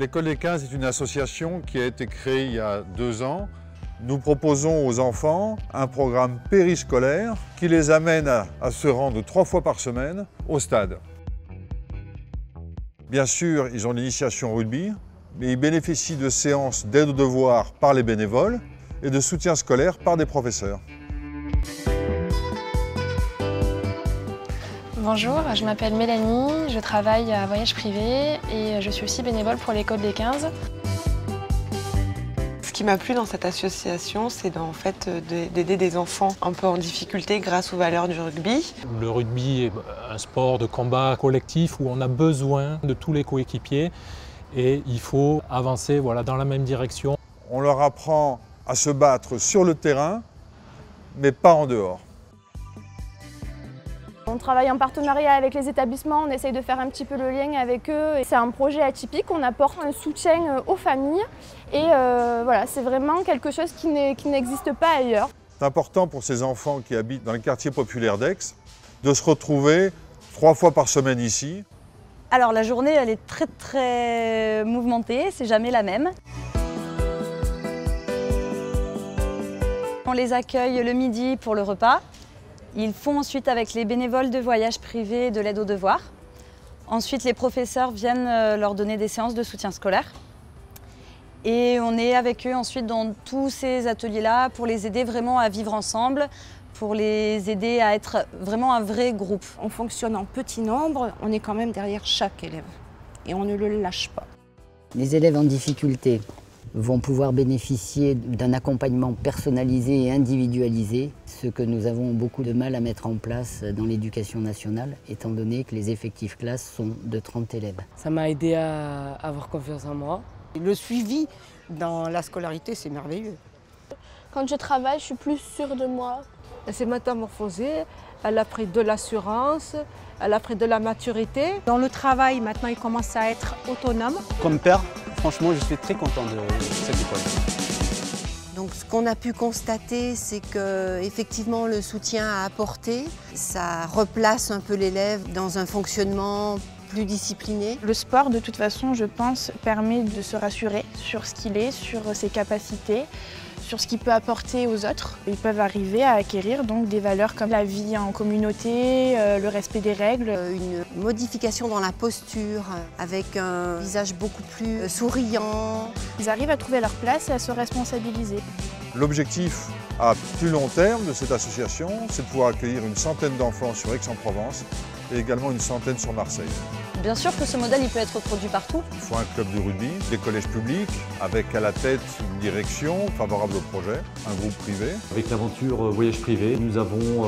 L'École des 15 est une association qui a été créée il y a 2 ans. Nous proposons aux enfants un programme périscolaire qui les amène à se rendre 3 fois par semaine au stade. Bien sûr, ils ont l'initiation au rugby, mais ils bénéficient de séances d'aide aux devoirs par les bénévoles et de soutien scolaire par des professeurs. Bonjour, je m'appelle Mélanie, je travaille à Voyage Privé et je suis aussi bénévole pour l'École des 15. Ce qui m'a plu dans cette association, c'est en fait d'aider des enfants un peu en difficulté grâce aux valeurs du rugby. Le rugby est un sport de combat collectif où on a besoin de tous les coéquipiers et il faut avancer dans la même direction. On leur apprend à se battre sur le terrain, mais pas en dehors. On travaille en partenariat avec les établissements, on essaye de faire un petit peu le lien avec eux. C'est un projet atypique, on apporte un soutien aux familles et voilà, c'est vraiment quelque chose qui n'existe pas ailleurs. C'est important pour ces enfants qui habitent dans les quartiers populaires d'Aix de se retrouver 3 fois par semaine ici. Alors la journée, elle est très mouvementée, c'est jamais la même. On les accueille le midi pour le repas. Ils font ensuite avec les bénévoles de Voyage Privé de l'aide aux devoirs. Ensuite, les professeurs viennent leur donner des séances de soutien scolaire. Et on est avec eux ensuite dans tous ces ateliers-là pour les aider vraiment à vivre ensemble, pour les aider à être vraiment un vrai groupe. On fonctionne en petit nombre, on est quand même derrière chaque élève et on ne le lâche pas. Les élèves en difficulté vont pouvoir bénéficier d'un accompagnement personnalisé et individualisé, ce que nous avons beaucoup de mal à mettre en place dans l'éducation nationale, étant donné que les effectifs classes sont de 30 élèves. Ça m'a aidé à avoir confiance en moi. Le suivi dans la scolarité, c'est merveilleux. Quand je travaille, je suis plus sûre de moi. Elle s'est métamorphosée, elle a pris de l'assurance, elle a pris de la maturité. Dans le travail, maintenant, il commence à être autonome. Comme père, franchement, je suis très content de cette école. Donc, ce qu'on a pu constater, c'est que effectivement le soutien à apporter, ça replace un peu l'élève dans un fonctionnement plus discipliné. Le sport, de toute façon, je pense, permet de se rassurer sur ce qu'il est, sur ses capacités, sur ce qu'il peut apporter aux autres. Ils peuvent arriver à acquérir donc des valeurs comme la vie en communauté, le respect des règles. Une modification dans la posture, avec un visage beaucoup plus souriant. Ils arrivent à trouver leur place et à se responsabiliser. L'objectif à plus long terme de cette association, c'est de pouvoir accueillir une centaine d'enfants sur Aix-en-Provence et également une centaine sur Marseille. Bien sûr que ce modèle il peut être reproduit partout. Il faut un club de rugby, des collèges publics, avec à la tête une direction favorable au projet, un groupe privé. Avec l'aventure Voyage Privé, nous avons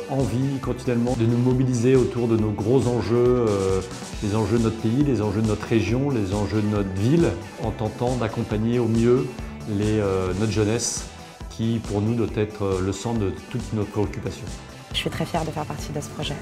envie continuellement de nous mobiliser autour de nos gros enjeux, les enjeux de notre pays, les enjeux de notre région, les enjeux de notre ville, en tentant d'accompagner au mieux notre jeunesse qui, pour nous, doit être le centre de toutes nos préoccupations. Je suis très fière de faire partie de ce projet.